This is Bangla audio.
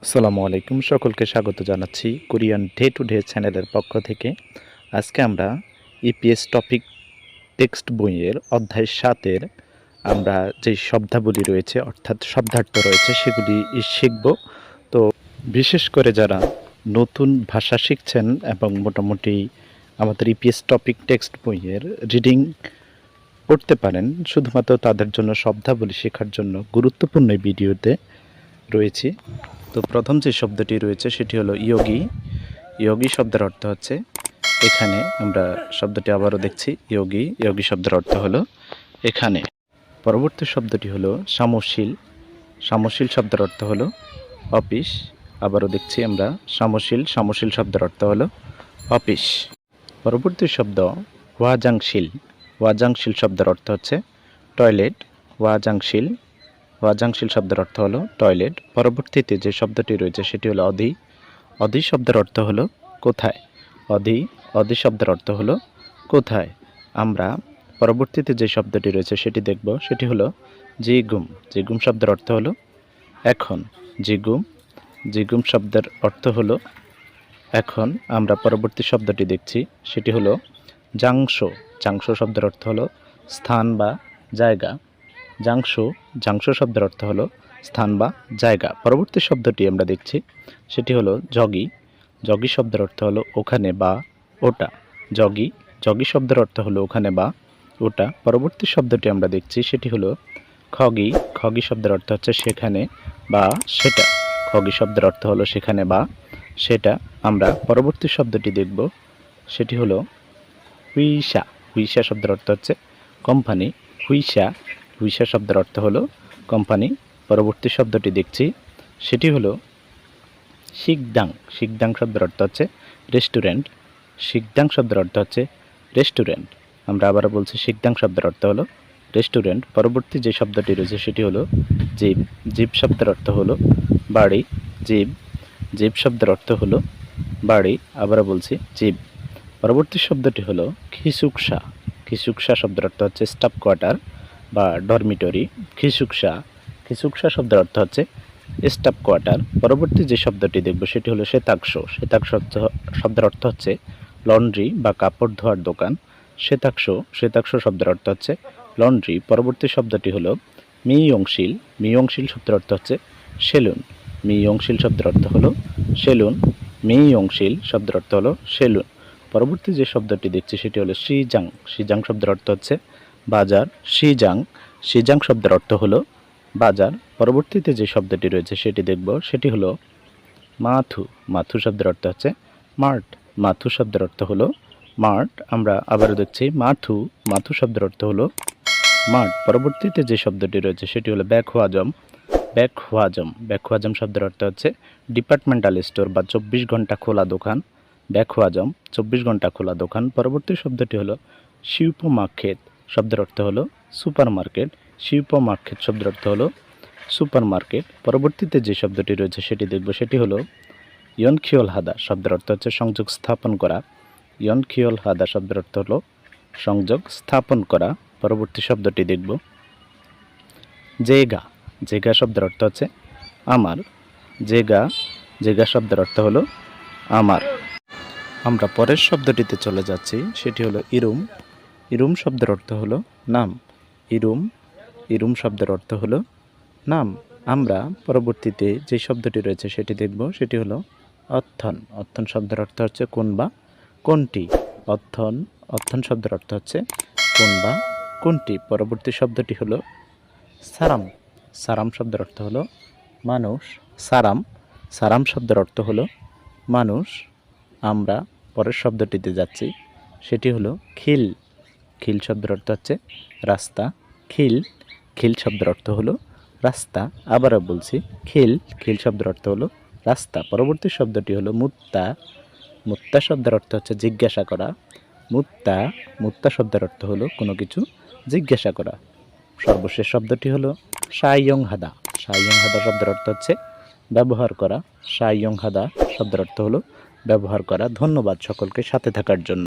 আসসালামু আলাইকুম, সকলকে স্বাগত জানাচ্ছি কোরিয়ান ডে টু ডে চ্যানেলের পক্ষ থেকে। আজকে আমরা ইপিএস টপিক টেক্সট বইয়ের অধ্যায় 7-এর আমরা যে শব্দাবলী রয়েছে অর্থাৎ শব্দার্থ রয়েছে সেগুলি শিখব। তো বিশেষ করে যারা নতুন ভাষা শিখছেন এবং মোটামুটি আমাদের ইপিএস টপিক টেক্সট বইয়ের রিডিং পড়তে পারেন, শুধুমাত্র তাদের জন্য শব্দাবলী শেখার জন্য গুরুত্বপূর্ণ এই ভিডিওতে রয়েছে। তো প্রথম যে শব্দটি রয়েছে সেটি হলো ইয়োগী। ইয়োগী শব্দের অর্থ হচ্ছে এখানে। আমরা শব্দটি আবারও দেখছি, ইয়োগী। ইয়োগী শব্দের অর্থ হলো এখানে। পরবর্তী শব্দটি হলো সামশীল। সামশীল শব্দের অর্থ হলো অফিস। আবারও দেখছি আমরা সামশীল। সামশীল শব্দের অর্থ হলো অফিস। পরবর্তী শব্দ ওয়াজাংশীল। ওয়াজাংশীল শব্দের অর্থ হচ্ছে টয়লেট। ওয়াজাংশীল। ওয়াজাংশীল শব্দের অর্থ হলো টয়লেট। পরবর্তীতে যে শব্দটি রয়েছে সেটি হলো অধি। অধি শব্দের অর্থ হলো কোথায়। অধি। অধি শব্দের অর্থ হলো কোথায়। আমরা পরবর্তীতে যে শব্দটি রয়েছে সেটি দেখব, সেটি হলো জিগুম। জিগুম শব্দের অর্থ হলো এখন। জিগুম। জিগুম শব্দের অর্থ হলো এখন। আমরা পরবর্তী শব্দটি দেখছি, সেটি হলো জাংশো। জাংশো শব্দের অর্থ হলো স্থান বা জায়গা। জাংশো। জাংশো শব্দের অর্থ হলো স্থান বা জায়গা। পরবর্তী শব্দটি আমরা দেখছি, সেটি হলো জগি। জগি শব্দের অর্থ হলো ওখানে বা ওটা। জগি। জগি শব্দের অর্থ হলো ওখানে বা ওটা। পরবর্তী শব্দটি আমরা দেখছি, সেটি হলো খগি। খগি শব্দের অর্থ হচ্ছে সেখানে বা সেটা। খগি শব্দের অর্থ হলো সেখানে বা সেটা। আমরা পরবর্তী শব্দটি দেখব, সেটি হলো হুইসা। হুইসা শব্দের অর্থ হচ্ছে কোম্পানি। হুইসা। হুইসা শব্দের অর্থ হলো কোম্পানি। পরবর্তী শব্দটি দেখছি, সেটি হলো শিকদাং। শিকদাং শব্দের অর্থ হচ্ছে রেস্টুরেন্ট। শিকদাং শব্দের অর্থ হচ্ছে রেস্টুরেন্ট। আমরা আবারও বলছি, শিকদাং শব্দের অর্থ হলো রেস্টুরেন্ট। পরবর্তী যে শব্দটি রয়েছে সেটি হলো জিপ। জিপ শব্দের অর্থ হলো বাড়ি। জিপ। জিপ শব্দের অর্থ হলো বাড়ি। আবারও বলছি, জিপ। পরবর্তী শব্দটি হলো খিসুকসা। খিসুকসা শব্দের অর্থ হচ্ছে স্টাফ কোয়ার্টার বা ডরমিটরি। খিসুকসা। খিসুকসা শব্দের অর্থ হচ্ছে স্টাফ কোয়ার্টার। পরবর্তী যে শব্দটি দেখব সেটি হলো শ্বেতাক্ষ। শ্বেতাক্ষ শব্দের অর্থ হচ্ছে লন্ড্রি বা কাপড় ধোয়ার দোকান। শ্বেতাক্ষ। শ্বেতাক্ষ শব্দের অর্থ হচ্ছে লন্ড্রি। পরবর্তী শব্দটি হলো মিয়ংশীল। মিয়ংশীল শব্দের অর্থ হচ্ছে সেলুন। মিয়ংশীল শব্দের অর্থ হলো সেলুন। মিয়ংশীল শব্দের অর্থ হলো সেলুন। পরবর্তী যে শব্দটি দেখছি সেটি হলো শিজাং। শিজাং শব্দের অর্থ হচ্ছে বাজার। শিজাং। শিজাং শব্দের অর্থ হলো বাজার। পরবর্তীতে যে শব্দটি রয়েছে সেটি দেখব, সেটি হলো মাথু। মাথু শব্দের অর্থ হচ্ছে মার্ট। মাথু শব্দের অর্থ হলো মার্ট। আমরা আবারও দেখছি মাথু। মাথু শব্দের অর্থ হলো মার্ট। পরবর্তীতে যে শব্দটি রয়েছে সেটি হলো ব্যাকওয়াজম। ব্যাকওয়াজম। ব্যাকওয়াজম শব্দের অর্থ হচ্ছে ডিপার্টমেন্টাল স্টোর বা 24 ঘন্টা খোলা দোকান। ব্যাকওয়াজম 24 ঘন্টা খোলা দোকান। পরবর্তী শব্দটি হলো শিল্পমার্কেট। শব্দের অর্থ হলো সুপার মার্কেট। শিল্পমার্কেট শব্দের অর্থ হলো সুপার মার্কেট। পরবর্তীতে যে শব্দটি রয়েছে সেটি দেখব, সেটি হলো ইয়নখিওল হাদা। শব্দের অর্থ হচ্ছে সংযোগ স্থাপন করা। ইয়নখিওল হাদা শব্দের অর্থ হলো সংযোগ স্থাপন করা। পরবর্তী শব্দটি দেখব জেগা। জেগা শব্দের অর্থ হচ্ছে আমার। জেগা। জেগা শব্দের অর্থ হলো আমার। আমরা পরের শব্দটিতে চলে যাচ্ছি, সেটি হলো ইরুম। ইরুম শব্দের অর্থ হলো নাম। ইরুম। ইরুম শব্দের অর্থ হলো নাম। আমরা পরবর্তীতে যে শব্দটি রয়েছে সেটি দেখব, সেটি হলো অথন। অথন শব্দের অর্থ হচ্ছে কোন বা কোনটি। অথন। অথন শব্দের অর্থ হচ্ছে কোন বা কোনটি। পরবর্তী শব্দটি হলো সারাম। সারাম শব্দের অর্থ হলো মানুষ। সারাম। সারাম শব্দের অর্থ হলো মানুষ। আমরা পরের শব্দটিতে যাচ্ছি, সেটি হলো খিল। খিল শব্দের অর্থ হচ্ছে রাস্তা। খিল। খিল শব্দের অর্থ হলো রাস্তা। আবারও বলছি, খিল। খিল শব্দের অর্থ হলো রাস্তা। পরবর্তী শব্দটি হলো মুত্তা। মুত্তা শব্দের অর্থ হচ্ছে জিজ্ঞাসা করা। মুত্তা। মুত্তা শব্দের অর্থ হলো কোনো কিছু জিজ্ঞাসা করা। সর্বশেষ শব্দটি হলো সাইয়ং হাদা। সাইয়ং হাদা শব্দের অর্থ হচ্ছে ব্যবহার করা। সাইয়ং হাদা শব্দের অর্থ হলো ব্যবহার করা। ধন্যবাদ সকলকে সাথে থাকার জন্য।